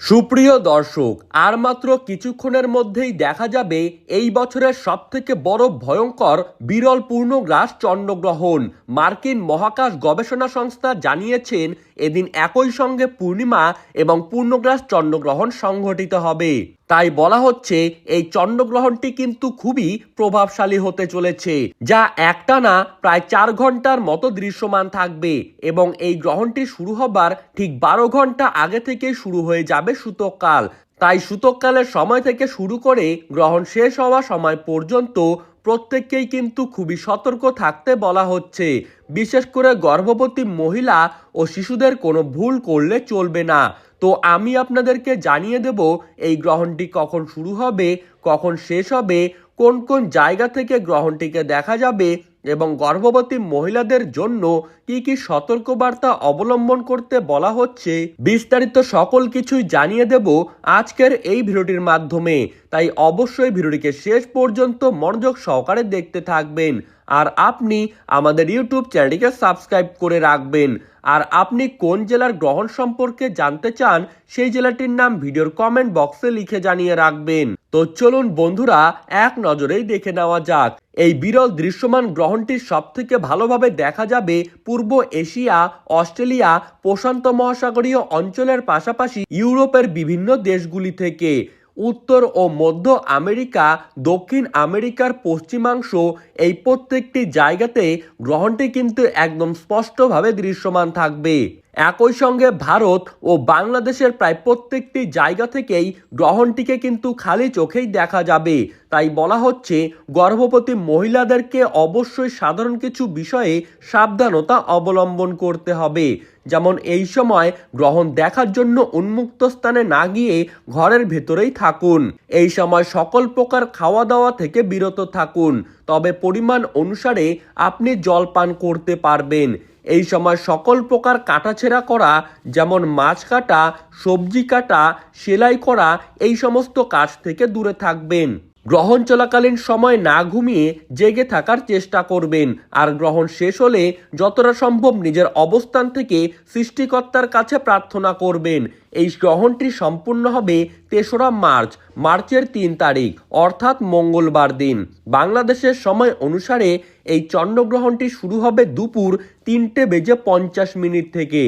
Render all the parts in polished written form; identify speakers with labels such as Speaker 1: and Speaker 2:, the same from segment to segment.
Speaker 1: সুপ্রিয় দর্শক, আর মাত্র কিছুক্ষণের মধ্যেই দেখা যাবে এই বছরের সবথেকে বড় ভয়ঙ্কর বিরল পূর্ণগ্রাস চন্দ্রগ্রহণ। মার্কিন মহাকাশ গবেষণা সংস্থা জানিয়েছেন এদিন একই সঙ্গে পূর্ণিমা এবং পূর্ণগ্রাস চন্দ্রগ্রহণ সংঘটিত হবে। তাই বলা হচ্ছে এই চন্দ্রগ্রহণটি কিন্তু খুবই প্রভাবশালী হতে চলেছে, যা একটানা প্রায় 4 ঘন্টার মতো দৃশ্যমান থাকবে এবং এই গ্রহণটি শুরু হবার ঠিক 12 ঘন্টা আগে থেকে শুরু হয়ে যাবে সূতককাল। তাই সূতককালের সময় থেকে শুরু করে গ্রহণ শেষ হওয়া সময় পর্যন্ত প্রত্যেককেই কিন্তু খুবই সতর্ক থাকতে বলা হচ্ছে। বিশেষ করে গর্ভবতী মহিলা ও শিশুদের কোনো ভুল করলে চলবে না। তো আমি আপনাদেরকে জানিয়ে দেব এই গ্রহণটি কখন শুরু হবে, কখন শেষ হবে, কোন কোন জায়গা থেকে গ্রহণটিকে দেখা যাবে এবং গর্ভবতী মহিলাদের জন্য কি কি সতর্কবার্তা অবলম্বন করতে বলা হচ্ছে, বিস্তারিত সকল কিছুই জানিয়ে দেব আজকের এই ভিডিওটির মাধ্যমে। তাই অবশ্যই ভিডিওটিকে শেষ পর্যন্ত মনোযোগ সহকারে দেখতে থাকবেন আর আপনি আমাদের ইউটিউব চ্যানেলটিকে সাবস্ক্রাইব করে রাখবেন। আর আপনি কোন জেলার গ্রহণ সম্পর্কে জানতে চান সেই জেলাটির নাম ভিডিওর কমেন্ট বক্সে লিখে জানিয়ে রাখবেন। তো চলুন বন্ধুরা, এক নজরেই দেখে নেওয়া যাক। এই বিরল দৃশ্যমান গ্রহণটি সবথেকে ভালোভাবে দেখা যাবে পূর্ব এশিয়া, অস্ট্রেলিয়া, প্রশান্ত মহাসাগরীয় অঞ্চলের পাশাপাশি ইউরোপের বিভিন্ন দেশগুলি থেকে। উত্তর ও মধ্য আমেরিকা, দক্ষিণ আমেরিকার পশ্চিমাংশ, এই প্রত্যেকটি জায়গাতে গ্রহণটি কিন্তু একদম স্পষ্টভাবে দৃশ্যমান থাকবে। একই সঙ্গে ভারত ও বাংলাদেশের প্রায় প্রত্যেকটি জায়গা থেকেই গ্রহণটিকে কিন্তু খালি চোখেই দেখা যাবে। তাই বলা হচ্ছে গর্ভবতী মহিলাদেরকে অবশ্যই সাধারণ কিছু বিষয়ে সাবধানতা অবলম্বন করতে হবে। যেমন এই সময় গ্রহণ দেখার জন্য উন্মুক্ত স্থানে না গিয়ে ঘরের ভেতরেই থাকুন। এই সময় সকল প্রকার খাওয়া দাওয়া থেকে বিরত থাকুন, তবে পরিমাণ অনুসারে আপনি জল পান করতে পারবেন। এই সময় সকল প্রকার কাটাছেঁড়া করা, যেমন মাছ কাটা, সবজি কাটা, সেলাই করা, এই সমস্ত কাজ থেকে দূরে থাকবেন। গ্রহণ চলাকালীন সময় না ঘুমিয়ে জেগে থাকার চেষ্টা করবেন আর গ্রহণ শেষ হলে যতটা সম্ভব নিজের অবস্থান থেকে সৃষ্টিকর্তার কাছে প্রার্থনা করবেন। এই গ্রহণটি সম্পূর্ণ হবে 3রা মার্চের 3 তারিখ অর্থাৎ মঙ্গলবার দিন। বাংলাদেশের সময় অনুসারে এই চন্দ্রগ্রহণটি শুরু হবে দুপুর 3:50 থেকে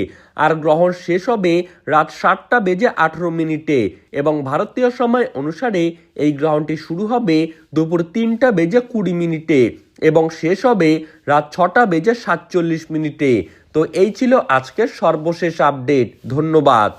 Speaker 1: আর গ্রহণ শেষ হবে রাত 7:18 এবং ভারতীয় সময় অনুসারে এই গ্রহণটি শুরু হবে দুপুর 3:20 এবং শেষ হবে রাত 6:47। তো এই ছিল আজকের সর্বশেষ আপডেট। ধন্যবাদ।